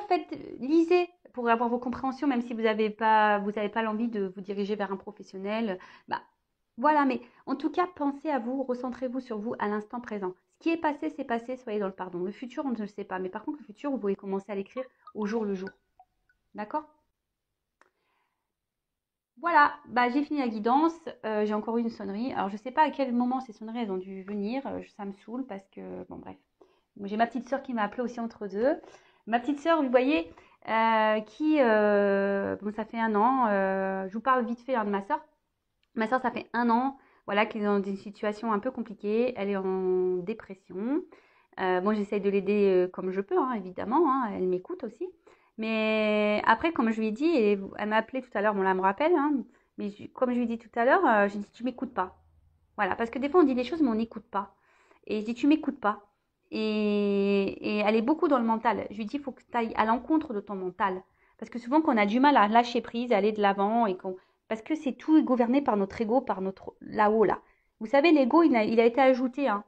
Speaker 1: lisez pour avoir vos compréhensions, même si vous avez pas l'envie de vous diriger vers un professionnel. Voilà, mais en tout cas, pensez à vous, recentrez-vous sur vous à l'instant présent. Ce qui est passé, c'est passé, soyez dans le pardon. Le futur, on ne le sait pas. Mais par contre, le futur, vous pouvez commencer à l'écrire au jour le jour. D'accord? Voilà, j'ai fini la guidance. J'ai encore eu une sonnerie. Alors, je ne sais pas à quel moment ces sonneries, elles ont dû venir. Ça me saoule parce que, bon, bref. J'ai ma petite sœur qui m'a appelée aussi entre deux. Ma petite sœur, vous voyez, ça fait 1 an. Je vous parle vite fait, hein, de ma sœur. Ma sœur, ça fait 1 an, voilà, qu'elle est dans une situation un peu compliquée. Elle est en dépression. Moi, j'essaye de l'aider comme je peux, hein, évidemment. Hein, elle m'écoute aussi. Mais après, comme je lui ai dit, et elle m'a appelé tout à l'heure, bon là, elle me rappelle, hein, mais comme je lui ai dit tout à l'heure, j'ai dit, tu m'écoutes pas. Voilà, parce que des fois, on dit des choses, mais on n'écoute pas. Et je dis, tu m'écoutes pas. Et elle est beaucoup dans le mental. Je lui dis, il faut que tu ailles à l'encontre de ton mental. Parce que souvent, qu'on a du mal à lâcher prise, à aller de l'avant, parce que c'est tout gouverné par notre ego, par notre là-haut, là. Vous savez, l'ego, il a été ajouté. Hein.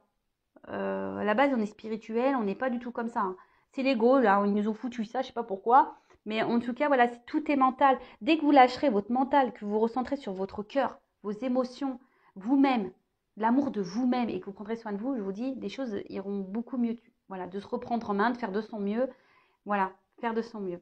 Speaker 1: À la base, on est spirituel, on n'est pas du tout comme ça. Hein. C'est l'ego, là, ils nous ont foutu ça, je sais pas pourquoi. Mais en tout cas, voilà, tout est mental. Dès que vous lâcherez votre mental, que vous vous recentrez sur votre cœur, vos émotions, vous-même, l'amour de vous-même et que vous prendrez soin de vous, je vous dis, les choses iront beaucoup mieux. Voilà, de se reprendre en main, de faire de son mieux. Voilà, faire de son mieux.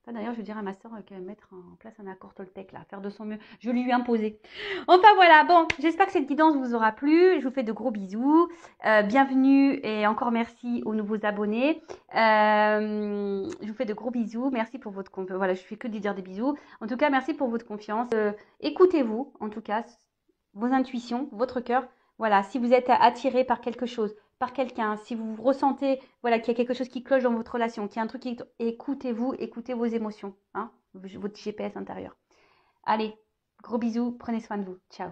Speaker 1: Ça, d'ailleurs, je dirais à ma soeur qu'elle va mettre en place un accord Toltec, là, faire de son mieux. Je vais lui imposer. Enfin, voilà. Bon, j'espère que cette guidance vous aura plu. Je vous fais de gros bisous. Bienvenue et encore merci aux nouveaux abonnés. Je vous fais de gros bisous. Merci pour votre confiance. Voilà, je fais que de dire des bisous. En tout cas, merci pour votre confiance. Écoutez-vous, en tout cas, vos intuitions, votre cœur. Voilà, si vous êtes attiré par quelque chose, par quelqu'un, si vous ressentez voilà, qu'il y a quelque chose qui cloche dans votre relation, qu'il y a un truc qui... Écoutez-vous, écoutez vos émotions, hein, votre GPS intérieur. Allez, gros bisous, prenez soin de vous. Ciao.